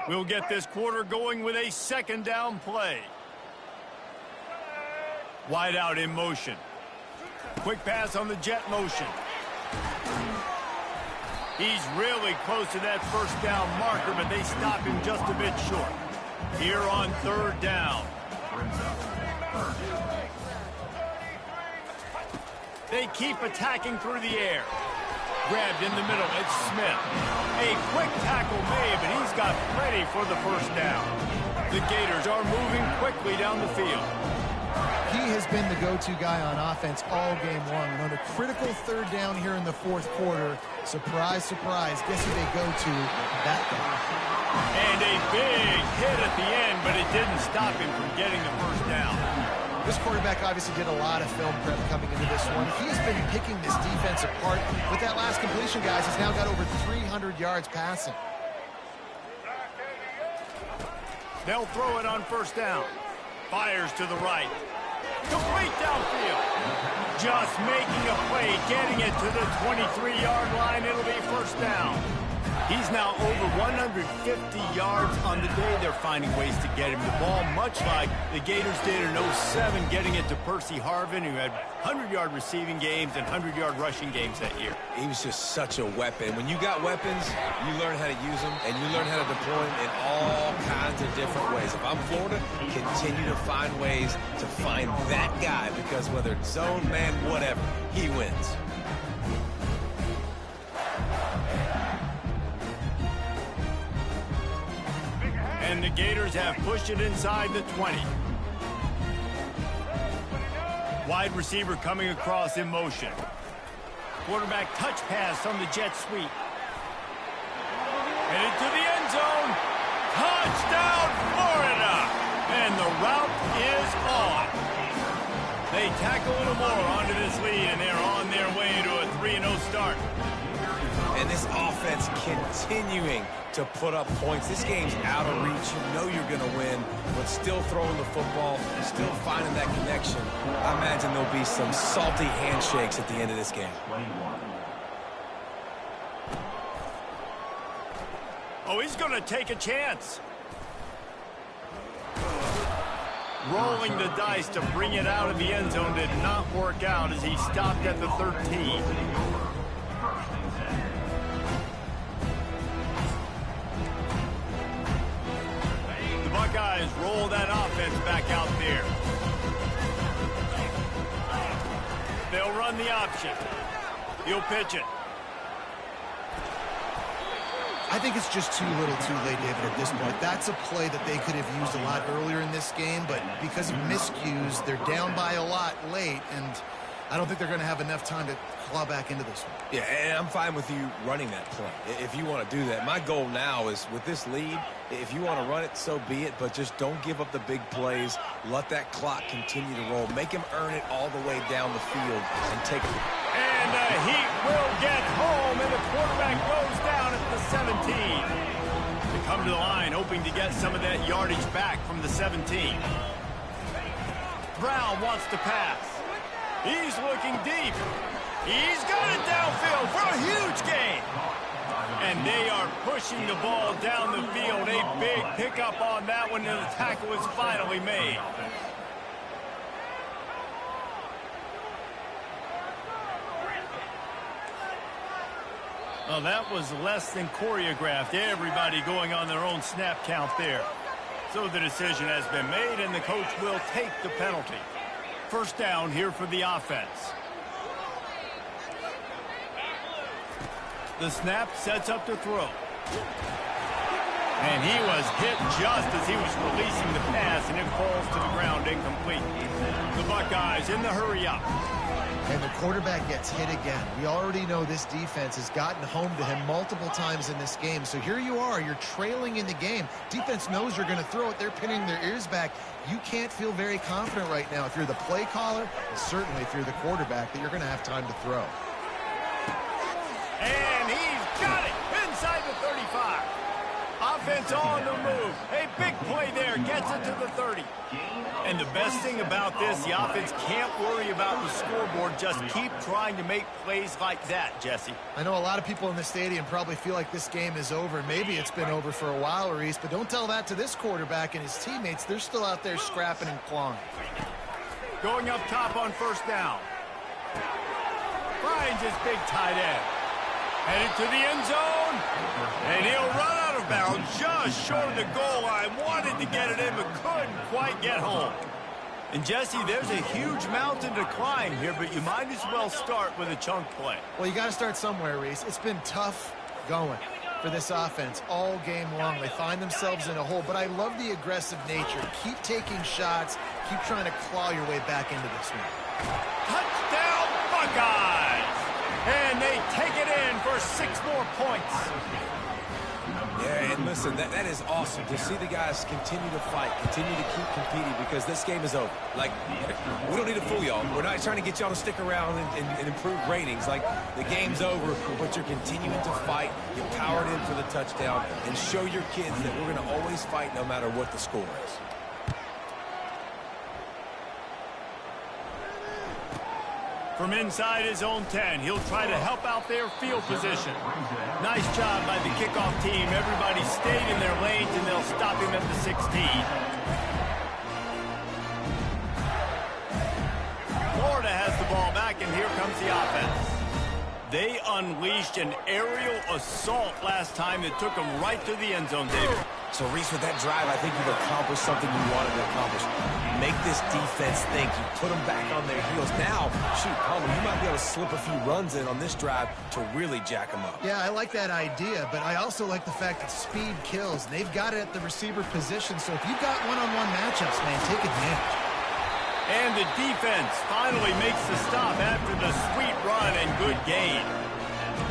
We'll get this quarter going with a 2nd down play. Wide out in motion. Quick pass on the jet motion. He's really close to that 1st down marker, but they stop him just a bit short. Here on 3rd down. They keep attacking through the air. Grabbed in the middle, it's Smith. A quick tackle made, but he's got plenty for the 1st down. The Gators are moving quickly down the field. He has been the go-to guy on offense all game long. And on a critical 3rd down here in the 4th quarter, surprise, surprise, guess who they go to? That guy. And a big hit at the end, but it didn't stop him from getting the 1st down. This quarterback obviously did a lot of film prep coming into this one. He's been picking this defense apart. With that last completion, guys, he's now got over 300 yards passing. They'll throw it on first down. Fires to the right. Complete downfield. Just making a play, getting it to the 23-yard line. It'll be first down. He's now over 150 yards on the day. They're finding ways to get him the ball, much like the Gators did in 07, getting it to Percy Harvin, who had 100-yard receiving games and 100-yard rushing games that year. He was just such a weapon. When you got weapons, you learn how to use them, and you learn how to deploy them in all kinds of different ways. If I'm Florida, continue to find ways to find that guy, because whether it's zone, man, whatever, he wins. And the Gators have pushed it inside the 20. Wide receiver coming across in motion. Quarterback touch pass from the jet sweep. Headed to the end zone. Touchdown, Florida! And the route is on. They tack a little more onto this lead, and they're on their way to a 3-0 start. And this offense continuing to put up points. This game's out of reach. You know you're going to win, but still throwing the football, still finding that connection. I imagine there'll be some salty handshakes at the end of this game. Oh, he's going to take a chance. Rolling the dice to bring it out of the end zone did not work out as he stopped at the 13. Suckeyes roll that offense back out there. They'll run the option. He'll pitch it. I think it's just too little too late, David, at this point. That's a play that they could have used a lot earlier in this game, but because of miscues, they're down by a lot late, and I don't think they're going to have enough time to claw back into this one. Yeah, and I'm fine with you running that play if you want to do that. My goal now is with this lead, if you want to run it, so be it, but just don't give up the big plays. Let that clock continue to roll. Make him earn it all the way down the field and take it. And the Heat will get home, and the quarterback goes down at the 17. They come to the line hoping to get some of that yardage back from the 17. Brown wants to pass. He's looking deep. He's got it downfield for a huge gain. And they are pushing the ball down the field. A big pickup on that one, and the tackle is finally made. Well, that was less than choreographed. Everybody going on their own snap count there. So the decision has been made, and the coach will take the penalty. First down here for the offense. The snap sets up to throw. And he was hit just as he was releasing the pass, and it falls to the ground incomplete. The Buckeyes in the hurry up. And the quarterback gets hit again. We already know this defense has gotten home to him multiple times in this game. So here you are, you're trailing in the game. Defense knows you're going to throw it. They're pinning their ears back. You can't feel very confident right now if you're the play caller, and certainly if you're the quarterback, that you're going to have time to throw. And he's got it inside the 35. Offense on the move. A big play there. Gets it to the 30. And the best thing about this, the offense can't worry about the scoreboard. Just keep trying to make plays like that, Jesse. I know a lot of people in the stadium probably feel like this game is over. Maybe it's been over for a while, Reese, but don't tell that to this quarterback and his teammates. They're still out there scrapping and clawing. Going up top on first down. Finds his big tight end. Headed to the end zone. And he'll run out of bounds just short of the goal line. Wanted to get it in, but couldn't quite get home. And, Jesse, there's a huge mountain to climb here, but you might as well start with a chunk play. Well, you got to start somewhere, Reese. It's been tough going for this offense all game long. They find themselves in a hole, but I love the aggressive nature. Keep taking shots. Keep trying to claw your way back into this one. Touchdown, Buckeyes! And they take it in for 6 more points. Yeah, and listen, that is awesome to see the guys continue to fight, continue to keep competing, because this game is over. Like, we don't need to fool y'all. We're not trying to get y'all to stick around and improve ratings. Like, the game's over, but you're continuing to fight. You powered in for the touchdown, and show your kids that we're going to always fight no matter what the score is. From inside his own 10, he'll try to help out their field position. Nice job by the kickoff team. Everybody stayed in their lanes, and they'll stop him at the 16. Florida has the ball back, and here comes the offense. They unleashed an aerial assault last time that took them right to the end zone, David. So, Reese, with that drive, I think you've accomplished something you wanted to accomplish. Make this defense think. You put them back on their heels. Now, shoot, Palmer, you might be able to slip a few runs in on this drive to really jack them up. Yeah, I like that idea, but I also like the fact that speed kills. And they've got it at the receiver position, so if you've got one-on-one matchups, man, take advantage. And the defense finally makes the stop after the sweet run and good gain.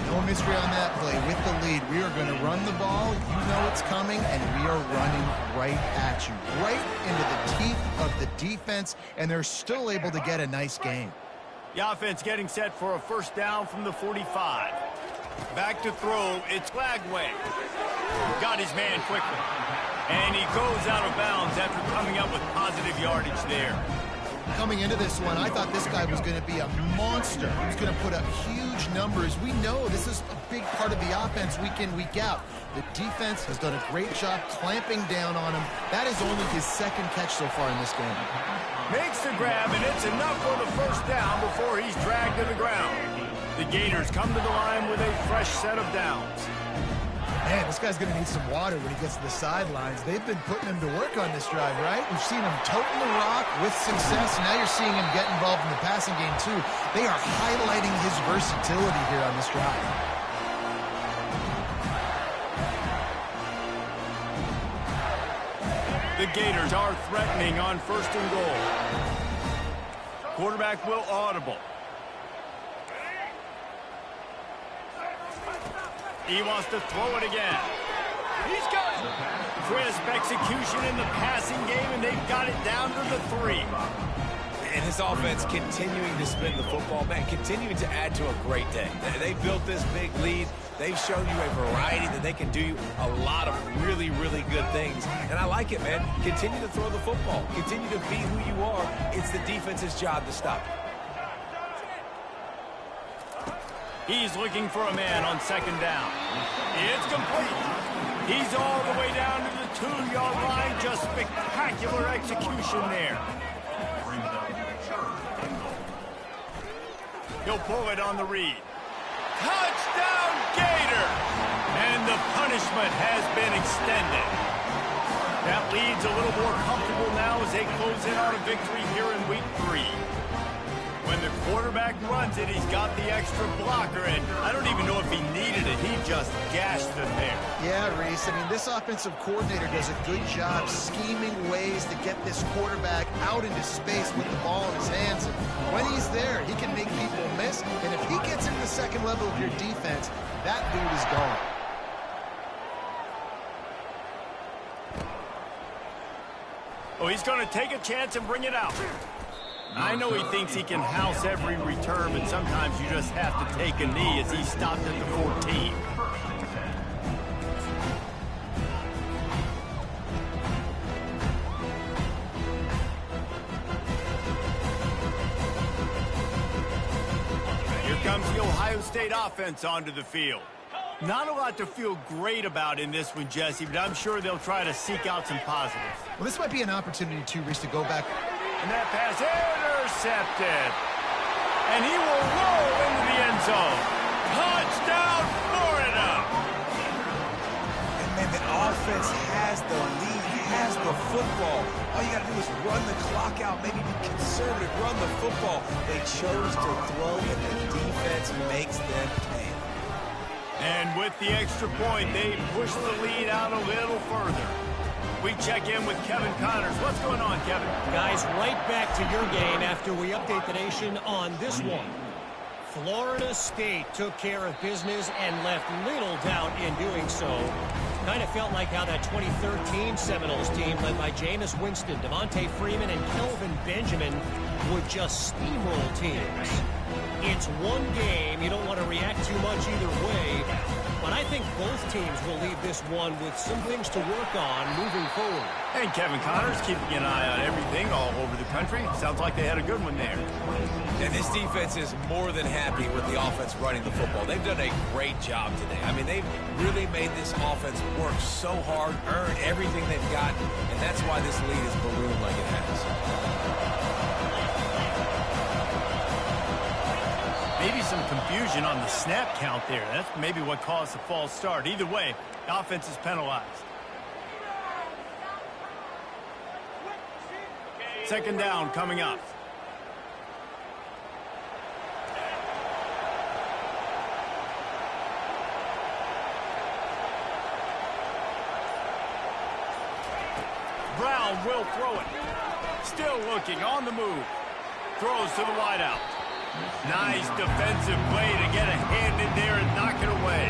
No mystery on that play. With the lead, we are going to run the ball. You know it's coming, and we are running right at you, right into the teeth of the defense, and they're still able to get a nice gain. The offense getting set for a first down from the 45. Back to throw. It's Flagway. Got his man quickly. And he goes out of bounds after coming up with positive yardage there. Coming into this one, I thought this guy was going to be a monster. He was going to put up huge numbers. We know this is a big part of the offense week in, week out. The defense has done a great job clamping down on him. That is only his second catch so far in this game. Makes the grab, and it's enough for the first down before he's dragged to the ground. The Gators come to the line with a fresh set of downs. Man, this guy's going to need some water when he gets to the sidelines. They've been putting him to work on this drive, right? We've seen him toting the rock with success, and now you're seeing him get involved in the passing game, too. They are highlighting his versatility here on this drive. The Gators are threatening on first and goal. Quarterback will audible. He wants to throw it again. He's got it. Crisp execution in the passing game, and they've got it down to the 3. And his offense continuing to spin the football, man, continuing to add to a great day. They built this big lead. They've shown you a variety that they can do a lot of really, really good things. And I like it, man. Continue to throw the football. Continue to be who you are. It's the defense's job to stop it. He's looking for a man on second down. It's complete. He's all the way down to the 2-yard line. Just spectacular execution there. He'll pull it on the read. Touchdown, Gator! And the punishment has been extended. That lead's a little more comfortable now as they close in on a victory here in week 3. When the quarterback runs it, he's got the extra blocker, and I don't even know if he needed it. He just gashed them there. Yeah, Reese. I mean, this offensive coordinator does a good job scheming ways to get this quarterback out into space with the ball in his hands. And when he's there, he can make people miss. And if he gets into the second level of your defense, that dude is gone. Oh, he's going to take a chance and bring it out. I know he thinks he can house every return, but sometimes you just have to take a knee as he stopped at the 14. Here comes the Ohio State offense onto the field. Not a lot to feel great about in this one, Jesse, but I'm sure they'll try to seek out some positives. Well, this might be an opportunity, too, Reese, to go back. And that pass intercepted. And he will roll into the end zone. Touchdown, Florida! And, man, the offense has the lead, has the football. All you got to do is run the clock out, maybe be conservative, run the football. They chose to throw, and the defense makes them pay. And with the extra point, they push the lead out a little further. We check in with Kevin Connors. What's going on, Kevin? Guys, right back to your game after we update the nation on this one. Florida State took care of business and left little doubt in doing so. Kind of felt like how that 2013 Seminoles team led by Jameis Winston, Devontae Freeman, and Kelvin Benjamin would just steamroll teams. It's one game. You don't want to react too much either way. But I think both teams will leave this one with some things to work on moving forward. And Kevin Connors keeping an eye on everything all over the country. Sounds like they had a good one there. And this defense is more than happy with the offense running the football. They've done a great job today. I mean, they've really made this offense work so hard, earn everything they've got, and that's why this lead is ballooned like it has. Maybe some confusion on the snap count there. That's maybe what caused the false start. Either way, the offense is penalized. Second down coming up. Brown will throw it. Still looking on the move. Throws to the wideout. Nice defensive play to get a hand in there and knock it away.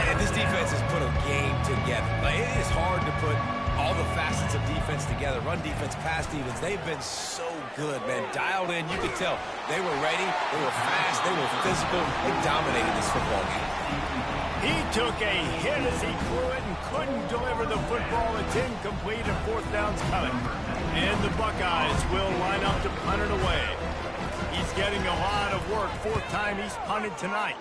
And this defense has put a game together. Like, it is hard to put all the facets of defense together. Run defense, pass defense. They've been so good, man. Dialed in. You could tell they were ready. They were fast. They were physical. They dominated this football game. He took a hit as he threw it and couldn't deliver the football. It's incomplete and fourth down's coming. And the Buckeyes will line up to punt it away. He's getting a lot of work. Fourth time he's punted tonight.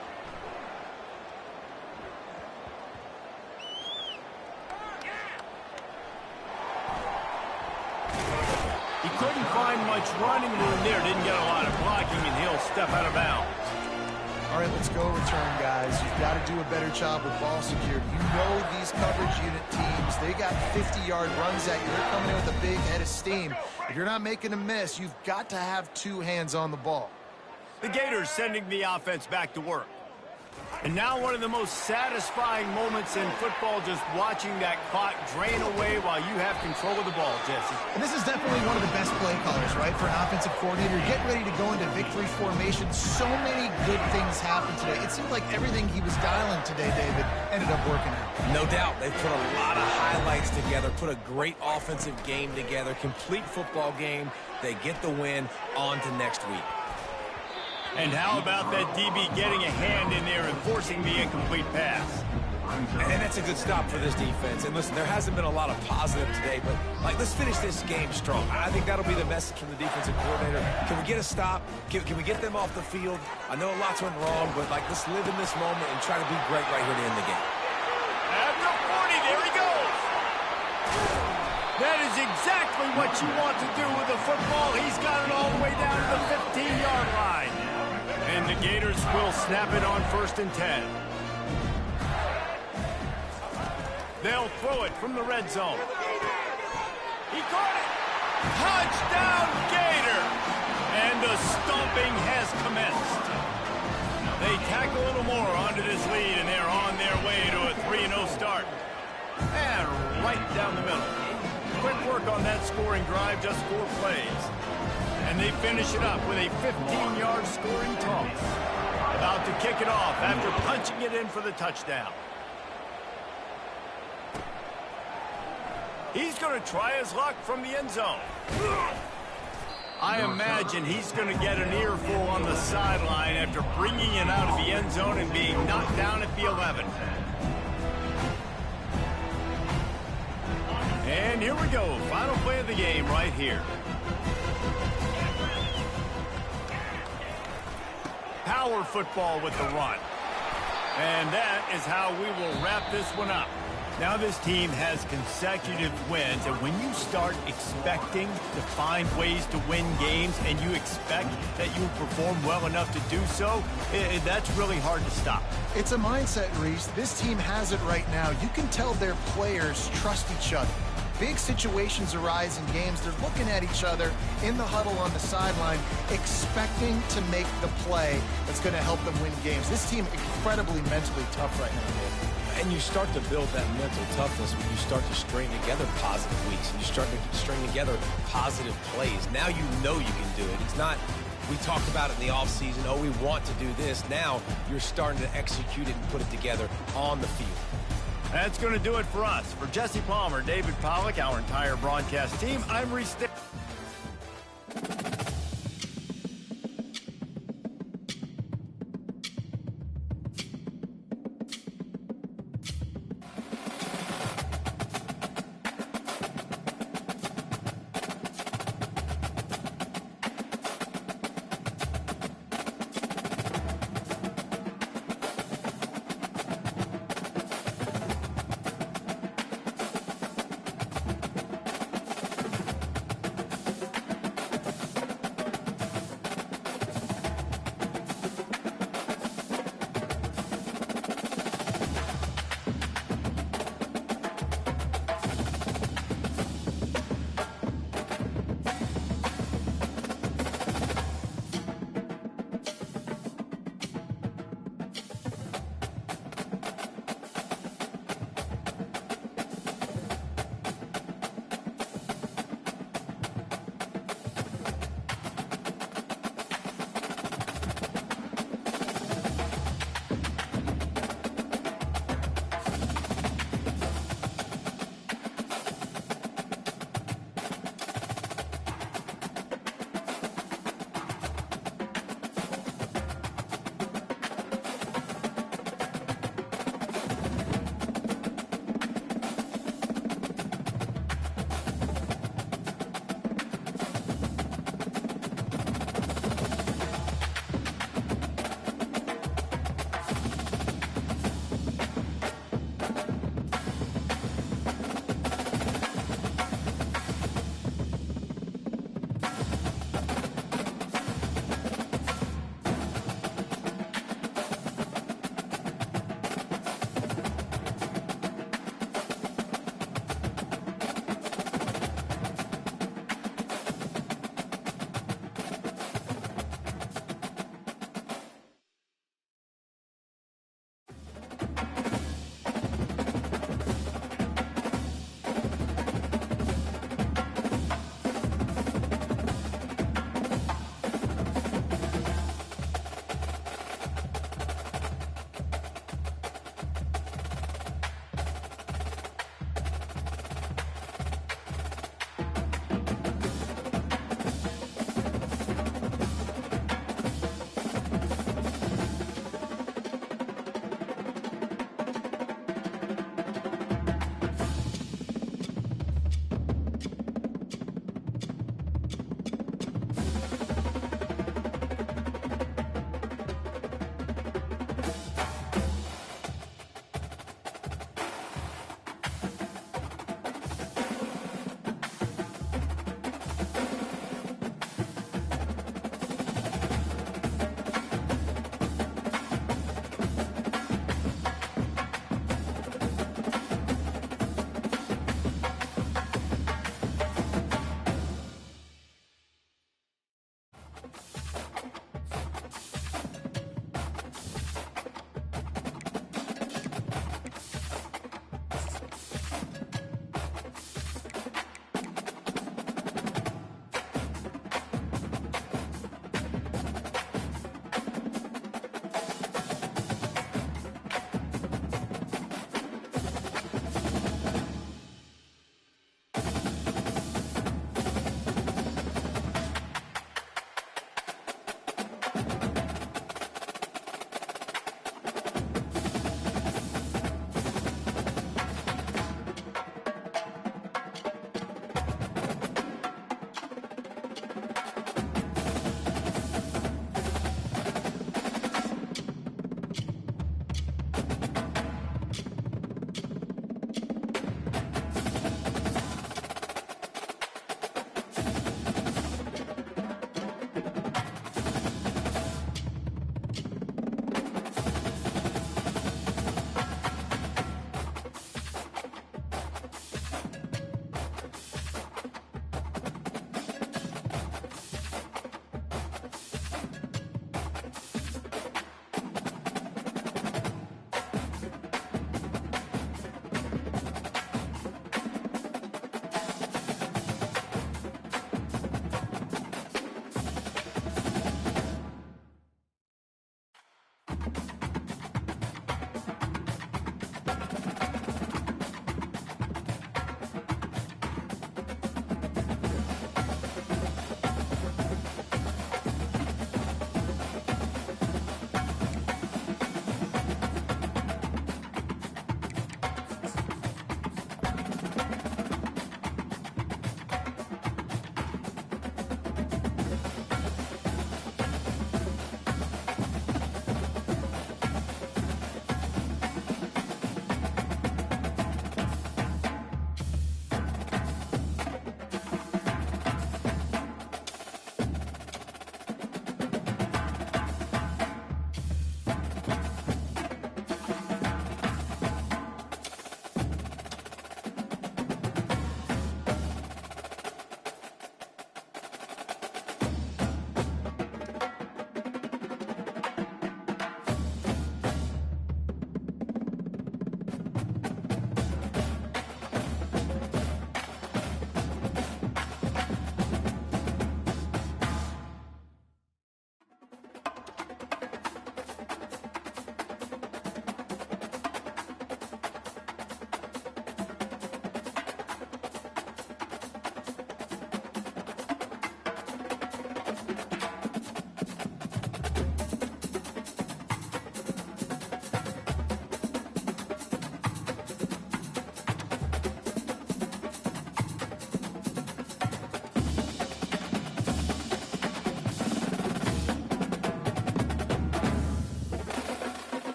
He couldn't find much running room there. Didn't get a lot of blocking, and he'll step out of bounds. All right, let's go return, guys. You've got to do a better job with ball security. You know these coverage unit teams, they got 50-yard runs at you. They're coming in with a big head of steam. If you're not making a miss, you've got to have two hands on the ball. The Gators sending the offense back to work. And now one of the most satisfying moments in football, just watching that clock drain away while you have control of the ball, Jesse. And this is definitely one of the best play callers, right, for an offensive coordinator. Getting ready to go into victory formation. So many good things happened today. It seemed like everything he was dialing today, David, ended up working out. No doubt. They put a lot of highlights together, put a great offensive game together, complete football game. They get the win. On to next week. And how about that DB getting a hand in there and forcing the incomplete pass? And that's a good stop for this defense. And listen, there hasn't been a lot of positive today, but let's finish this game strong. I think that'll be the message from the defensive coordinator. Can we get a stop? Can we get them off the field? I know lots went wrong, but let's live in this moment and try to be great right here to end the game. At the 40, there he goes. That is exactly what you want to do with the football. He's got it all the way down to the 15-yard line. And the Gators will snap it on 1st and 10. They'll throw it from the red zone. He caught it. Touchdown, Gator. And the stomping has commenced. They tack a little more onto this lead, and they're on their way to a 3-0 start. And right down the middle. Quick work on that scoring drive, just 4 plays. And they finish it up with a 15-yard scoring toss. About to kick it off after punching it in for the touchdown. He's going to try his luck from the end zone. I imagine he's going to get an earful on the sideline after bringing it out of the end zone and being knocked down at the 11. And here we go. Final play of the game right here. Power football with the run. And that is how we will wrap this one up. Now this team has consecutive wins, and when you start expecting to find ways to win games and you expect that you will perform well enough to do so, that's really hard to stop. It's a mindset, Reese. This team has it right now. You can tell their players trust each other. Big situations arise in games. They're looking at each other in the huddle on the sideline, expecting to make the play that's going to help them win games. This team incredibly mentally tough right now, Dave. And you start to build that mental toughness when you start to string together positive weeks and you start to string together positive plays. Now you know you can do it. It's not, we talked about it in the offseason, oh, we want to do this. Now you're starting to execute it and put it together on the field. That's going to do it for us. For Jesse Palmer, David Pollack, our entire broadcast team, I'm Reese.